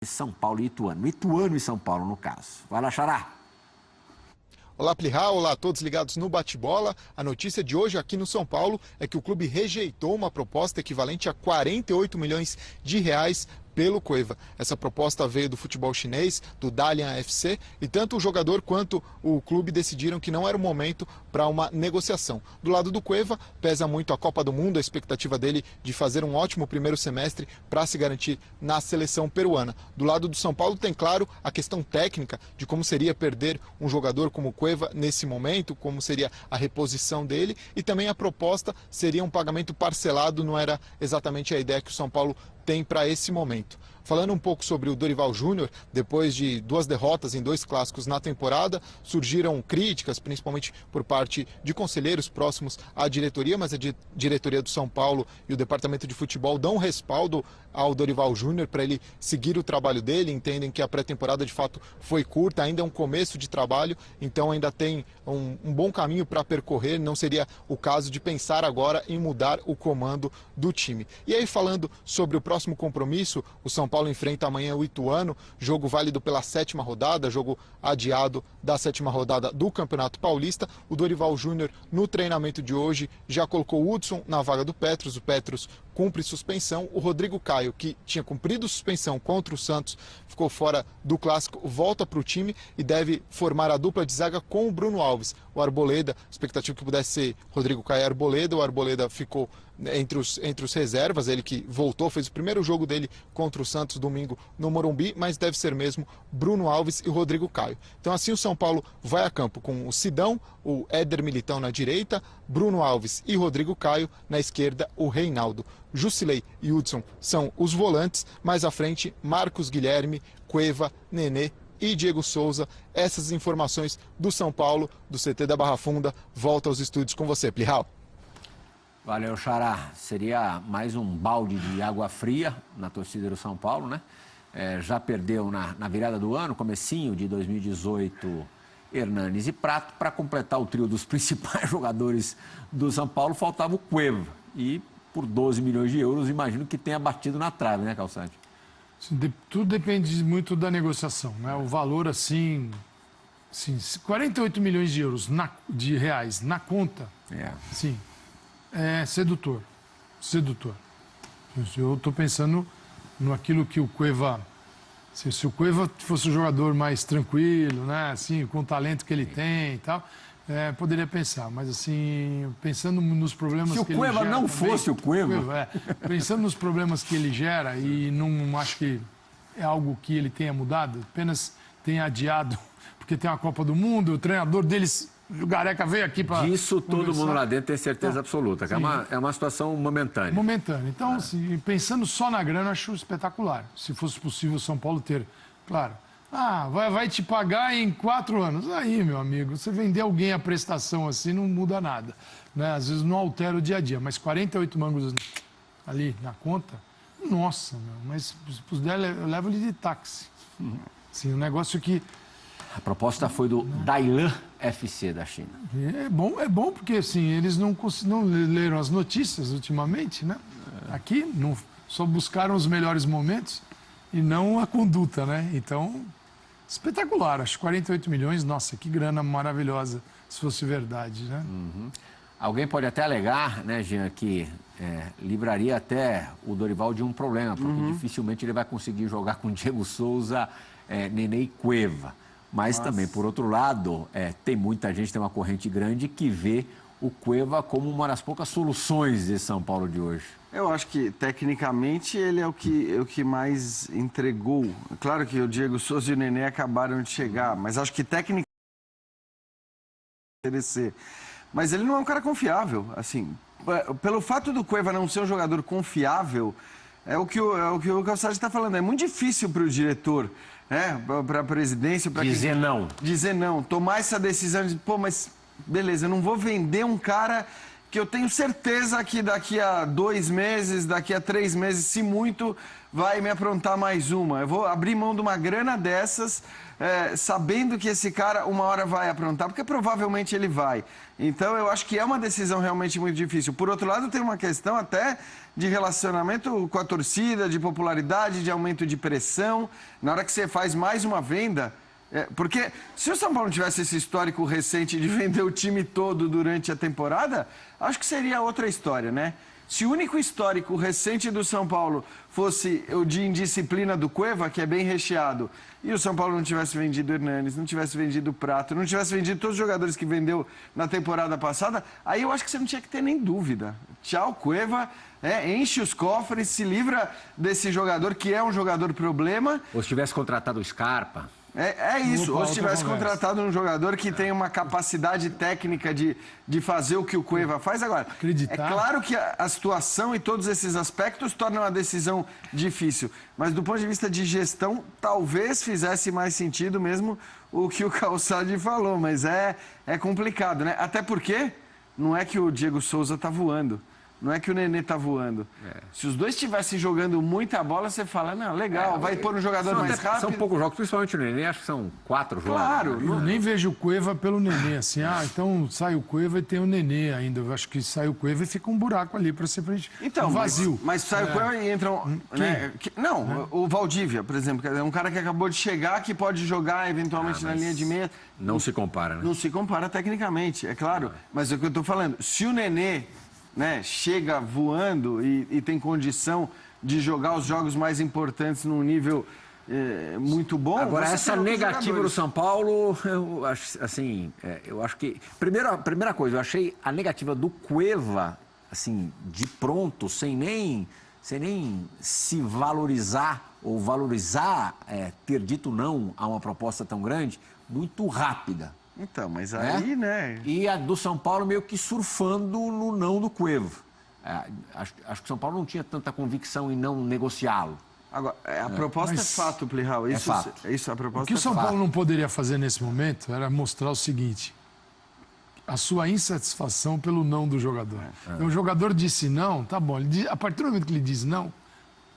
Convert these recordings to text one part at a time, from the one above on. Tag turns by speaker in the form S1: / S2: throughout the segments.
S1: São Paulo e Ituano. Ituano e São Paulo, no caso. Vai lá, Xará.
S2: Olá, Plihal. Olá a todos ligados no Bate-Bola. A notícia de hoje aqui no São Paulo é que o clube rejeitou uma proposta equivalente a 48 milhões de reais pelo Cueva. Essa proposta veio do futebol chinês, do Dalian FC, e tanto o jogador quanto o clube decidiram que não era o momento para uma negociação. Do lado do Cueva, pesa muito a Copa do Mundo, a expectativa dele de fazer um ótimo primeiro semestre para se garantir na seleção peruana. Do lado do São Paulo tem, claro, a questão técnica de como seria perder um jogador como o Cueva nesse momento, como seria a reposição dele, e também a proposta seria um pagamento parcelado, não era exatamente a ideia que o São Paulo tem para esse momento. Falando um pouco sobre o Dorival Júnior, depois de 2 derrotas em 2 clássicos na temporada, surgiram críticas, principalmente por parte de conselheiros próximos à diretoria, mas a diretoria do São Paulo e o departamento de futebol dão respaldo ao Dorival Júnior para ele seguir o trabalho dele, entendem que a pré-temporada de fato foi curta, ainda é um começo de trabalho, então ainda tem um bom caminho para percorrer, não seria o caso de pensar agora em mudar o comando do time. E aí, falando sobre o próximo compromisso, o São Paulo enfrenta amanhã o Ituano, jogo válido pela 7ª rodada, jogo adiado da 7ª rodada do Campeonato Paulista. O Dorival Júnior, no treinamento de hoje, já colocou o Hudson na vaga do Petros. O Petros cumpre suspensão. O Rodrigo Caio, que tinha cumprido suspensão contra o Santos, ficou fora do Clássico, volta para o time e deve formar a dupla de zaga com o Bruno Alves. O Arboleda, expectativa que pudesse ser Rodrigo Caio e Arboleda, o Arboleda ficou entre os reservas, ele que voltou, fez o primeiro jogo dele contra o Santos domingo no Morumbi, mas deve ser mesmo Bruno Alves e Rodrigo Caio. Então assim o São Paulo vai a campo com o Sidão, o Éder Militão na direita, Bruno Alves e Rodrigo Caio, na esquerda o Reinaldo. Jusilei e Hudson são os volantes, mais à frente Marcos Guilherme, Cueva, Nenê e Diego Souza. Essas informações do São Paulo, do CT da Barra Funda. Volta aos estúdios com você, Plihal.
S1: Valeu, Xará. Seria mais um balde de água fria na torcida do São Paulo, né? Já perdeu na virada do ano, comecinho de 2018, Hernanes e Prato. Para completar o trio dos principais jogadores do São Paulo, faltava o Cueva. E por 12 milhões de euros, imagino que tenha batido na trave, né, Calçante?
S3: Tudo depende muito da negociação, né? O valor, assim 48 milhões de euros, de reais, na conta, sim, é sedutor. Eu estou pensando naquilo que o Cueva... Se o Cueva fosse um jogador mais tranquilo, né? Assim, com o talento que ele tem e tal, poderia pensar. Mas, assim, pensando nos problemas que ele gera...
S1: Se o Cueva não fosse o Cueva...
S3: Pensando nos problemas que ele gera, e não acho que é algo que ele tenha mudado, apenas tenha adiado, porque tem a Copa do Mundo, o treinador deles... O Gareca veio aqui para...
S1: Disso todo mundo lá dentro tem certeza absoluta, que é uma situação momentânea.
S3: Momentânea. Então, pensando só na grana, eu acho espetacular. Se fosse possível o São Paulo ter, claro, vai te pagar em 4 anos. Aí, meu amigo, você vender alguém a prestação assim não muda nada, né? Às vezes não altera o dia a dia, mas 48 mangos ali na conta, nossa, meu, mas se puder, eu levo ele de táxi. Sim, um negócio que...
S1: A proposta foi do Dalian FC da China.
S3: É bom porque assim, eles não leram as notícias ultimamente, né? Aqui só buscaram os melhores momentos e não a conduta, né? Então, espetacular. Acho 48 milhões, nossa, que grana maravilhosa, se fosse verdade, né?
S1: Alguém pode até alegar, né, Jean, que livraria até o Dorival de um problema, porque dificilmente ele vai conseguir jogar com Diego Souza, Nenê e Cueva. Mas também, por outro lado, tem muita gente, tem uma corrente grande que vê o Cueva como uma das poucas soluções de São Paulo de hoje.
S4: Eu acho que, tecnicamente, ele é o que mais entregou. Claro que o Diego Souza e o Nenê acabaram de chegar, mas acho que, tecnicamente, mas ele não é um cara confiável, assim. Pelo fato do Cueva não ser um jogador confiável, é o que o Calçade está falando. É muito difícil para o diretor, para a presidência...
S1: Dizer não.
S4: Dizer não. Tomar essa decisão de, mas beleza, eu não vou vender um cara que eu tenho certeza que daqui a 2 meses, daqui a 3 meses, se muito, vai me aprontar mais uma. Eu vou abrir mão de uma grana dessas, sabendo que esse cara uma hora vai aprontar, porque provavelmente ele vai. Então, eu acho que é uma decisão realmente muito difícil. Por outro lado, tem uma questão até de relacionamento com a torcida, de popularidade, de aumento de pressão. Na hora que você faz mais uma venda... porque se o São Paulo tivesse esse histórico recente de vender o time todo durante a temporada, acho que seria outra história, né? Se o único histórico recente do São Paulo fosse o de indisciplina do Cueva, que é bem recheado, e o São Paulo não tivesse vendido o Hernanes, não tivesse vendido o Prato, não tivesse vendido todos os jogadores que vendeu na temporada passada, aí eu acho que você não tinha que ter nem dúvida. Tchau, Cueva, enche os cofres, se livra desse jogador que é um jogador problema.
S1: Ou se tivesse contratado o Scarpa...
S4: É isso, ou se tivesse contratado um jogador que tem uma capacidade técnica de fazer o que o Cueva faz. Agora,
S3: acreditar.
S4: É claro que a situação e todos esses aspectos tornam a decisão difícil, mas do ponto de vista de gestão, talvez fizesse mais sentido mesmo o que o Calçade falou, mas é complicado, né? Até porque não é que o Diego Souza está voando. Não é que o Nenê tá voando. Se os dois estivessem jogando muita bola, você fala, não, legal, vai pôr um jogador mais rápido.
S1: São poucos jogos, principalmente o Nenê, acho que são 4 jogos.
S4: Claro.
S3: Eu nem vejo o Cueva pelo Nenê, assim, então sai o Cueva e tem o Nenê ainda. Eu acho que sai o Cueva e fica um buraco ali para ser frente.
S4: Então,
S3: vazio.
S4: Mas sai o Cueva e entra o Valdívia, por exemplo, que é um cara que acabou de chegar, que pode jogar eventualmente na linha de meia.
S1: Não se compara, né?
S4: Não se compara tecnicamente, é claro. Mas é o que eu tô falando. Se o Nenê... chega voando e tem condição de jogar os jogos mais importantes num nível muito bom.
S1: Agora, essa negativa do São Paulo, eu acho, assim, eu acho que... Primeira coisa, eu achei a negativa do Cueva, assim, de pronto, sem nem se valorizar ou valorizar, ter dito não a uma proposta tão grande, muito rápida.
S4: Então, mas aí, né?
S1: E a do São Paulo meio que surfando no não do Cueva. Acho que o São Paulo não tinha tanta convicção em não negociá-lo.
S4: Agora, a proposta é fato, Plihal. Isso,
S1: fato.
S4: Isso, a proposta
S3: O que o São
S4: fato.
S3: Paulo não poderia fazer nesse momento era mostrar o seguinte: a sua insatisfação pelo não do jogador. Então, o jogador disse não, tá bom. A partir do momento que ele diz não,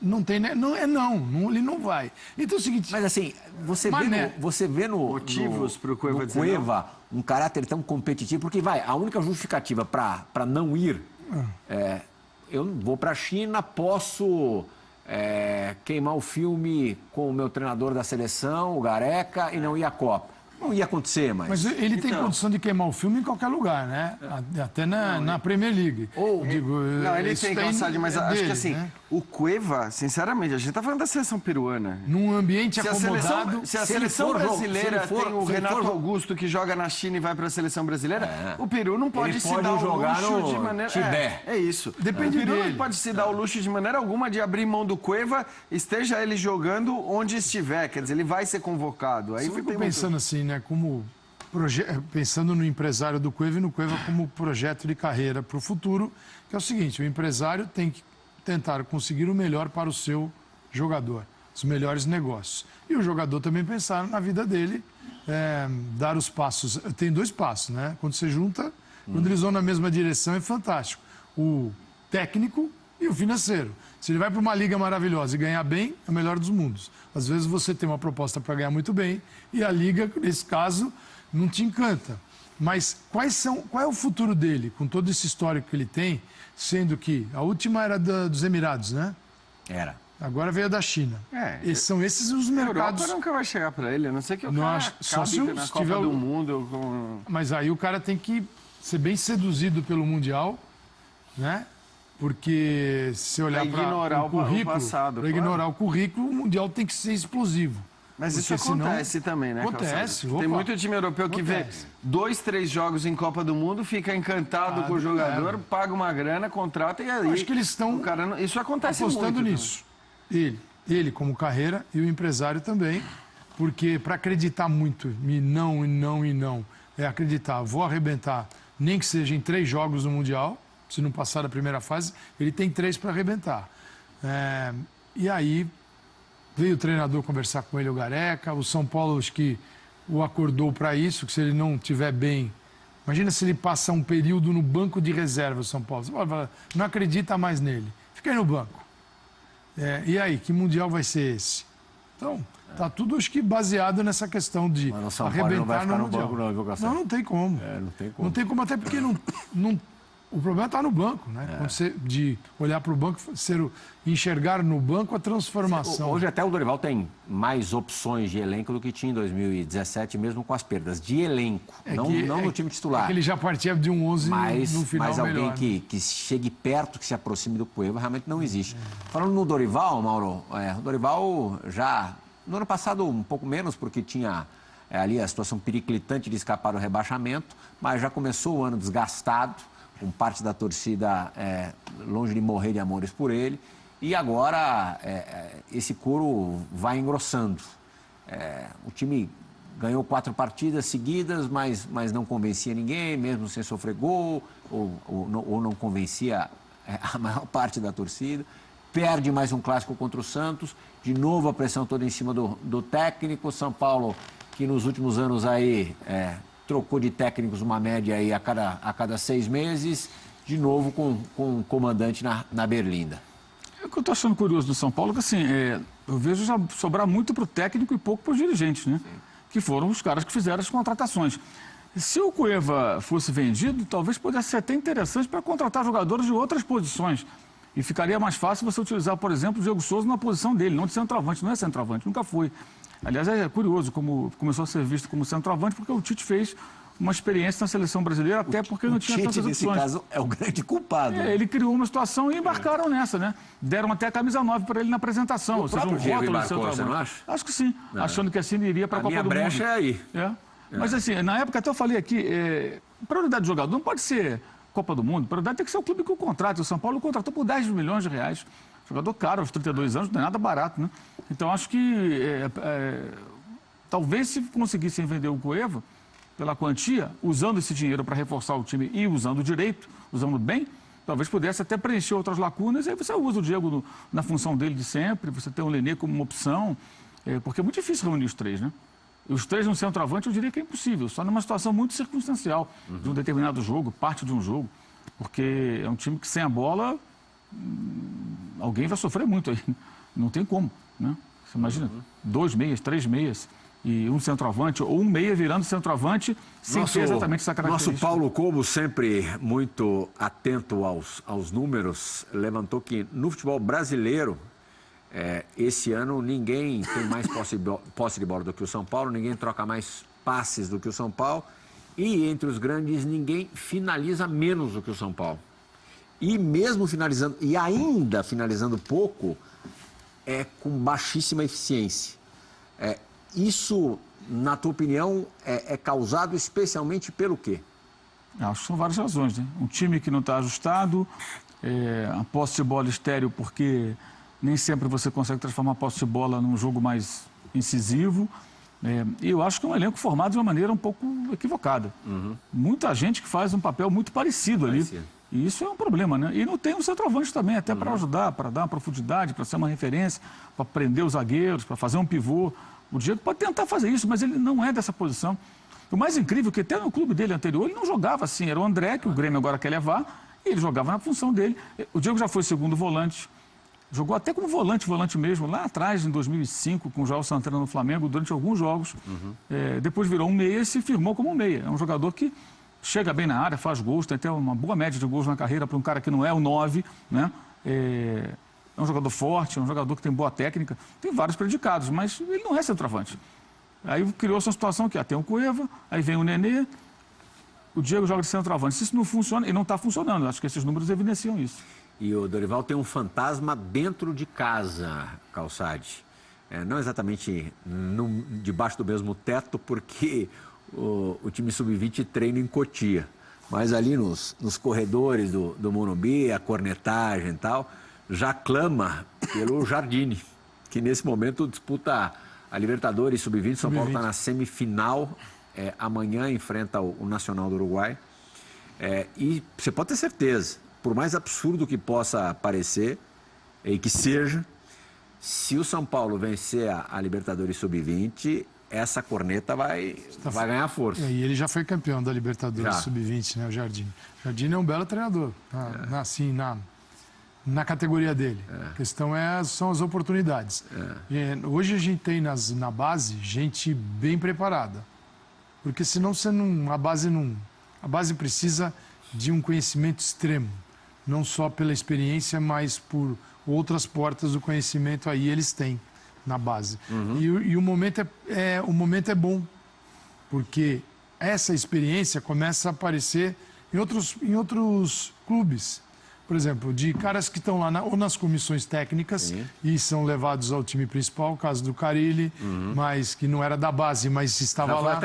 S3: não tem, né? Não é não, ele não vai. Então é o seguinte.
S1: Mas assim, você vê no
S4: motivos para o Cueva dizer
S1: Cueva um caráter tão competitivo, porque a única justificativa para não ir eu vou para a China, posso queimar o filme com o meu treinador da seleção, o Gareca, e não ir à Copa. Não ia acontecer,
S3: Mas ele tem condição de queimar o filme em qualquer lugar, né? Até na Premier League.
S4: Ele tem capacidade, mas acho que assim, o Cueva, sinceramente, a gente tá falando da seleção peruana.
S3: Num ambiente acomodado...
S4: Se a seleção brasileira tem o Renato Augusto que joga na China e vai para a seleção brasileira, o Peru não pode se dar o luxo de maneira...
S1: Tibete.
S4: É isso.
S3: Depende
S4: dele. O Peru
S3: dele.
S4: não pode se dar o luxo de maneira alguma de abrir mão do Cueva, esteja ele jogando onde estiver. Quer dizer, ele vai ser convocado. Aí
S3: eu fico pensando assim, né? Como pensando no empresário do Cueva e no Cueva como projeto de carreira para o futuro, que é o seguinte: o empresário tem que tentar conseguir o melhor para o seu jogador, os melhores negócios. E o jogador também pensar na vida dele, dar os passos. Tem 2 passos, né? Quando você junta, quando eles vão na mesma direção, é fantástico. O técnico e o financeiro. Se ele vai para uma liga maravilhosa e ganhar bem, é o melhor dos mundos. Às vezes você tem uma proposta para ganhar muito bem e a liga, nesse caso, não te encanta. Mas qual é o futuro dele, com todo esse histórico que ele tem, sendo que a última era dos Emirados, né?
S1: Era.
S3: Agora veio da China. São esses os mercados...
S4: A Europa nunca vai chegar para ele, a não ser que o cara
S3: só se
S4: na Copa
S3: tiver
S4: do Mundo.
S3: Mas aí o cara tem que ser bem seduzido pelo Mundial, né? Porque se olhar para o currículo,
S4: passado,
S3: para ignorar o currículo, o Mundial tem que ser explosivo.
S4: Mas isso acontece também, né,
S3: Acontece.
S4: Tem muito time europeu que vê 2, 3 jogos em Copa do Mundo, fica encantado com o jogador, paga uma grana, contrata e aí...
S3: Acho que eles estão
S4: isso acontece
S3: apostando
S4: muito,
S3: nisso. Ele como carreira e o empresário também, porque para acreditar muito em não, é acreditar, vou arrebentar, nem que seja em 3 jogos no Mundial, se não passar da primeira fase, ele tem 3 para arrebentar. E aí veio o treinador conversar com ele, o Gareca. O São Paulo, acho que o acordou para isso, que se ele não estiver bem, Imagina se ele passa um período no banco de reserva do São Paulo. Você pode falar, não acredita mais nele. Fica aí no banco. E aí, que Mundial vai ser esse? Então, tá tudo, acho que, baseado nessa questão de arrebentar no Mundial. Não tem como.
S1: Não tem como.
S3: Não tem como, até porque o problema está no banco, né? Quando você, de olhar para o banco, enxergar no banco a transformação.
S1: Hoje até o Dorival tem mais opções de elenco do que tinha em 2017, mesmo com as perdas. De elenco, não no time titular.
S3: É que ele já partia de um 11 no final
S1: mas alguém
S3: melhor,
S1: que chegue perto, que se aproxime do Cueva, realmente não existe. Falando no Dorival, Mauro, o Dorival já, no ano passado um pouco menos, porque tinha ali a situação periclitante de escapar do rebaixamento, mas já começou o ano desgastado, com parte da torcida longe de morrer de amores por ele. E agora esse couro vai engrossando. O time ganhou 4 partidas seguidas, mas não convencia ninguém, mesmo sem sofrer gol, ou não convencia a maior parte da torcida. Perde mais um clássico contra o Santos, de novo a pressão toda em cima do técnico. São Paulo, que nos últimos anos aí trocou de técnicos uma média aí a cada 6 meses, de novo com o comandante na Berlinda.
S5: O que eu estou achando curioso do São Paulo é que, assim, eu vejo já sobrar muito para o técnico e pouco para os dirigentes, né? Sim. Que foram os caras que fizeram as contratações. Se o Cueva fosse vendido, talvez pudesse ser até interessante para contratar jogadores de outras posições. E ficaria mais fácil você utilizar, por exemplo, o Diego Souza na posição dele, não de centroavante. Não é centroavante, nunca foi. Aliás, é curioso como começou a ser visto como centroavante, porque o Tite fez uma experiência na seleção brasileira, até porque não tinha tantas opções.
S1: O Tite, nesse caso, é o grande culpado.
S5: Ele criou uma situação e embarcaram nessa, né? Deram até a camisa 9 para ele na apresentação.
S1: Ou seja, um rótulo de centroavante. Você não acha?
S5: Acho que sim. Não. Achando que assim iria para a Copa do Mundo.
S1: A minha brecha é aí.
S5: Mas assim, na época até eu falei aqui, prioridade do jogador não pode ser Copa do Mundo, prioridade tem que ser o clube que o contrata. O São Paulo contratou por 10 milhões de reais. Jogador caro, aos 32 anos, não é nada barato, né? Então acho que talvez se conseguissem vender o Cueva pela quantia, usando esse dinheiro para reforçar o time e usando direito, usando bem, talvez pudesse até preencher outras lacunas, e aí você usa o Diego na função dele de sempre, você tem o Nenê como uma opção, porque é muito difícil reunir os 3, né? E os 3 no centroavante eu diria que é impossível, só numa situação muito circunstancial, de um determinado jogo, parte de um jogo, porque é um time que sem a bola, alguém vai sofrer muito aí, não tem como, né? Você imagina, 2 meias, 3 meias, e um centroavante, ou um meia virando centroavante, sem ter exatamente essa característica.
S1: Nosso Paulo Cobo, sempre muito atento aos números, levantou que no futebol brasileiro, esse ano ninguém tem mais posse de bola do que o São Paulo, ninguém troca mais passes do que o São Paulo, e entre os grandes ninguém finaliza menos do que o São Paulo. E mesmo finalizando, e ainda finalizando pouco, com baixíssima eficiência. Isso, na tua opinião, é causado especialmente pelo quê?
S5: Acho que são várias razões, né? Um time que não está ajustado, a posse de bola estéril, porque nem sempre você consegue transformar a posse de bola num jogo mais incisivo. E eu acho que é um elenco formado de uma maneira um pouco equivocada. Muita gente que faz um papel muito parecido ali. E isso é um problema, né? E não tem um centroavante também, até para ajudar, para dar uma profundidade, para ser uma referência, para prender os zagueiros, para fazer um pivô. O Diego pode tentar fazer isso, mas ele não é dessa posição. O mais incrível é que até no clube dele anterior ele não jogava assim. Era o André, que o Grêmio agora quer levar, e ele jogava na função dele. O Diego já foi segundo volante, jogou até como volante mesmo, lá atrás, em 2005, com o João Santana no Flamengo, durante alguns jogos. Depois virou um meia e se firmou como um meia. É um jogador que chega bem na área, faz gols, tem até uma boa média de gols na carreira para um cara que não é o 9, né? É um jogador forte, é um jogador que tem boa técnica, tem vários predicados, mas ele não é centroavante. Aí criou-se uma situação que tem o Cueva, aí vem o Nenê, o Diego joga de centroavante. Se isso não funciona, e não está funcionando, acho que esses números evidenciam isso.
S1: E o Dorival tem um fantasma dentro de casa, Calçade. Não exatamente debaixo do mesmo teto, porque o time sub-20 treina em Cotia. Mas ali nos corredores do Morumbi, a cornetagem e tal, já clama pelo Jardine, que nesse momento disputa a Libertadores Sub-20. São Paulo está na semifinal, amanhã enfrenta o Nacional do Uruguai. E você pode ter certeza, por mais absurdo que possa parecer, e que seja, se o São Paulo vencer a Libertadores Sub-20, essa corneta vai ganhar força.
S3: E ele já foi campeão da Libertadores Sub-20, né, o Jardine. O Jardine é um belo treinador, assim, na categoria dele. A questão são as oportunidades. Hoje a gente tem na base gente bem preparada. Porque senão a base precisa de um conhecimento extremo. Não só pela experiência, mas por outras portas do conhecimento aí eles têm na base. E o momento é bom, porque essa experiência começa a aparecer em outros clubes. Por exemplo, de caras que estão lá ou nas comissões técnicas e são levados ao time principal, o caso do Carille, mas que não era da base, mas estava lá.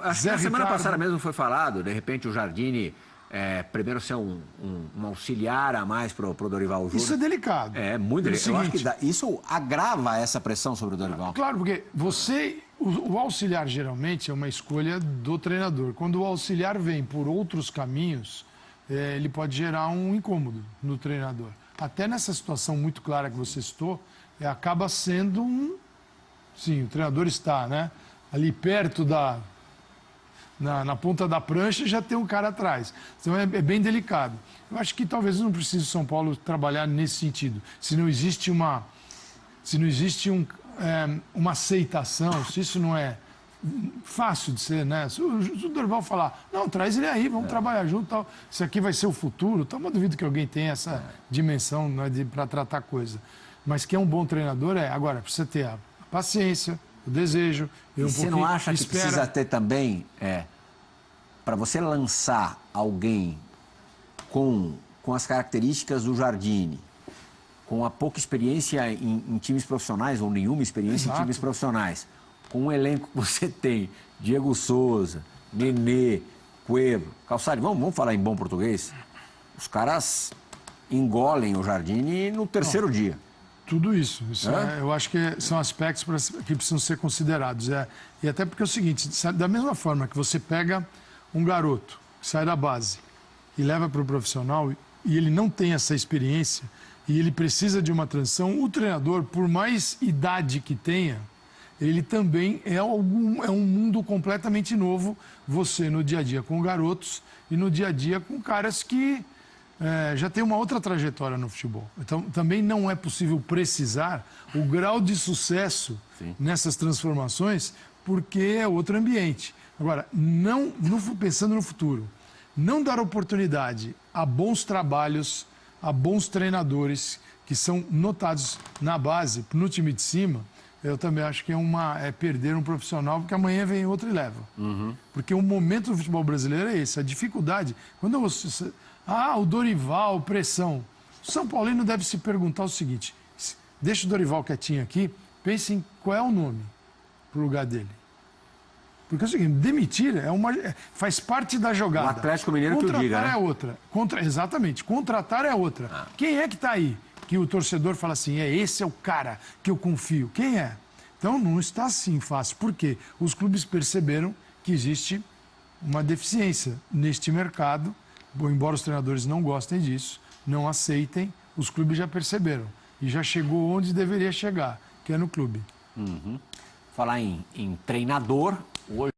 S1: Acho que na semana passada mesmo foi falado, de repente o Jardine primeiro ser um auxiliar a mais para o Dorival Júnior.
S3: Isso é delicado.
S1: É muito delicado. Eu acho que isso agrava essa pressão sobre o Dorival.
S3: Claro, porque o auxiliar geralmente é uma escolha do treinador. Quando o auxiliar vem por outros caminhos, ele pode gerar um incômodo no treinador. Até nessa situação muito clara que você citou, acaba sendo Sim, o treinador está, né? Ali perto na ponta da prancha já tem um cara atrás. Então é bem delicado. Eu acho que talvez não precise o São Paulo trabalhar nesse sentido. Se não existe uma aceitação, se isso não é fácil de ser, né? Se o Dorival falar, não, traz ele aí, vamos trabalhar junto, tal. Isso aqui vai ser o futuro. Então, eu duvido que alguém tenha essa dimensão, né, para tratar coisa. Mas que é um bom treinador, agora, precisa ter a paciência, o desejo.
S1: E você não acha que precisa ter também, para você lançar alguém com as características do Jardine, com a pouca experiência em times profissionais, ou nenhuma experiência em times profissionais, com o elenco que você tem, Diego Souza, Nenê, Cueva, Calçade, vamos falar em bom português? Os caras engolem o Jardine no terceiro dia.
S3: Tudo isso. Eu acho que são aspectos que precisam ser considerados. E até porque é o seguinte, da mesma forma que você pega um garoto que sai da base e leva para o profissional e ele não tem essa experiência e ele precisa de uma transição, o treinador, por mais idade que tenha, ele também é um mundo completamente novo, você no dia a dia com garotos e no dia a dia com caras que já tem uma outra trajetória no futebol. Então, também não é possível precisar o grau de sucesso nessas transformações, porque é outro ambiente. Agora, pensando no futuro, não dar oportunidade a bons trabalhos, a bons treinadores que são notados na base, no time de cima, eu também acho que é perder um profissional, porque amanhã vem outro e leva. Porque o momento do futebol brasileiro é esse, a dificuldade. Quando você... o Dorival, pressão. O São Paulino deve se perguntar o seguinte, deixa o Dorival quietinho aqui, pense em qual é o nome para o lugar dele. Porque é o seguinte, demitir faz parte da jogada.
S1: O Atlético Mineiro que eu diga, né?
S3: Contratar é outra. Exatamente, contratar é outra. Quem é que está aí? Que o torcedor fala assim, esse é o cara que eu confio. Quem é? Então, não está assim fácil. Por quê? Os clubes perceberam que existe uma deficiência neste mercado. Embora os treinadores não gostem disso, não aceitem, os clubes já perceberam. E já chegou onde deveria chegar, que é no clube.
S1: Falar em treinador, hoje...